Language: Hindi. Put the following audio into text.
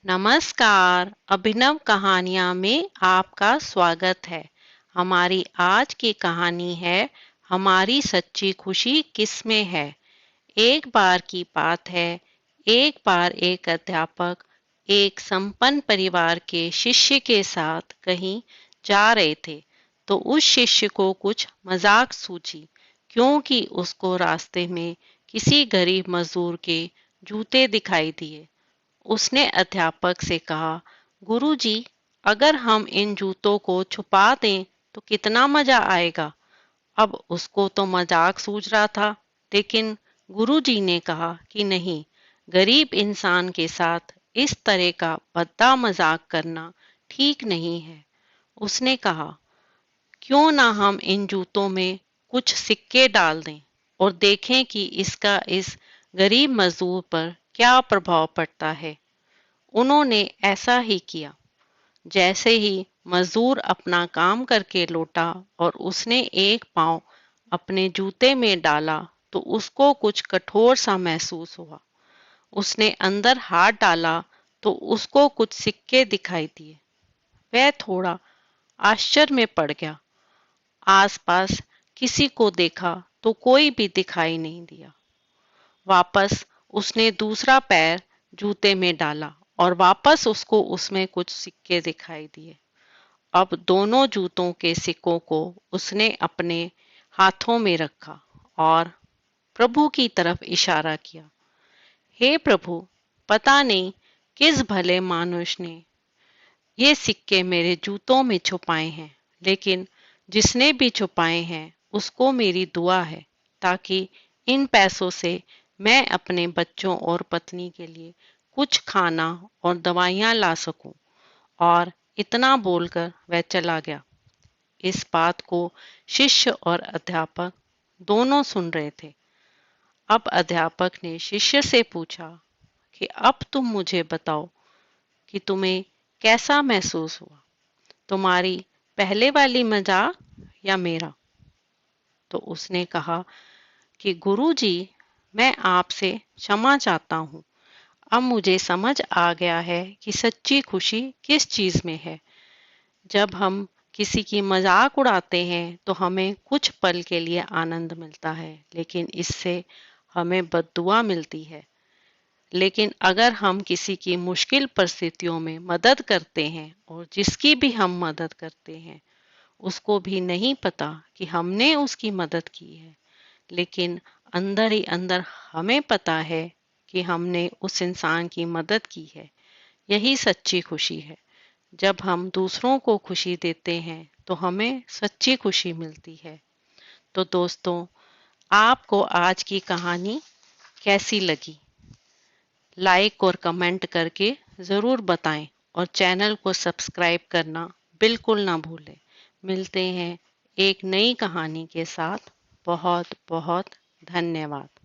नमस्कार। अभिनव कहानियाँ में आपका स्वागत है। हमारी आज की कहानी है हमारी सच्ची खुशी किसमें है। एक बार की बात है, एक बार एक अध्यापक एक संपन्न परिवार के शिष्य के साथ कहीं जा रहे थे। तो उस शिष्य को कुछ मजाक सूझी, क्योंकि उसको रास्ते में किसी गरीब मजदूर के जूते दिखाई दिए। उसने अध्यापक से कहा, गुरुजी, अगर हम इन जूतों को छुपा दें तो कितना मजा आएगा। अब उसको तो मजाक सूझ रहा था, लेकिन गुरुजी ने कहा कि नहीं, गरीब इंसान के साथ इस तरह का भद्दा मजाक करना ठीक नहीं है। उसने कहा, क्यों ना हम इन जूतों में कुछ सिक्के डाल दें और देखें कि इसका इस गरीब मजदूर पर क्या प्रभाव पड़ता है। उन्होंने ऐसा ही किया। जैसे ही मजदूर अपना काम करके लौटा और उसने एक पांव अपने जूते में डाला तो उसको कुछ कठोर सा महसूस हुआ। उसने अंदर हाथ डाला तो उसको कुछ सिक्के दिखाई दिए। वह थोड़ा आश्चर्य में पड़ गया। आसपास किसी को देखा तो कोई भी दिखाई नहीं दिया। वापस उसने दूसरा पैर जूते में डाला और वापस उसको उसमें कुछ सिक्के दिखाई दिए। अब दोनों जूतों के सिक्कों को उसने अपने हाथों में रखा और प्रभु की तरफ इशारा किया। हे प्रभु, पता नहीं किस भले मानुष ने ये सिक्के मेरे जूतों में छुपाए हैं, लेकिन जिसने भी छुपाए हैं उसको मेरी दुआ है, ताकि इन पैसों से मैं अपने बच्चों और पत्नी के लिए कुछ खाना और दवाइयाँ ला सकूं। और इतना बोलकर वह चला गया। इस बात को शिष्य और अध्यापक दोनों सुन रहे थे। अब अध्यापक ने शिष्य से पूछा कि अब तुम मुझे बताओ कि तुम्हें कैसा महसूस हुआ, तुम्हारी पहले वाली मजाक या मेरा। तो उसने कहा कि गुरुजी, मैं आपसे क्षमा चाहता हूँ। अब मुझे समझ आ गया है कि सच्ची खुशी किस चीज में है। जब हम किसी की मजाक उड़ाते हैं तो हमें कुछ पल के लिए आनंद मिलता है, लेकिन इससे हमें बद्दुआ मिलती है। लेकिन अगर हम किसी की मुश्किल परिस्थितियों में मदद करते हैं और जिसकी भी हम मदद करते हैं उसको भी नहीं पता कि हमने उसकी मदद की है, लेकिन अंदर ही अंदर हमें पता है कि हमने उस इंसान की मदद की है। यही सच्ची खुशी है। जब हम दूसरों को खुशी देते हैं तो हमें सच्ची खुशी मिलती है। तो दोस्तों, आपको आज की कहानी कैसी लगी? लाइक और कमेंट करके ज़रूर बताएं और चैनल को सब्सक्राइब करना बिल्कुल ना भूलें। मिलते हैं एक नई कहानी के साथ। बहुत बहुत धन्यवाद।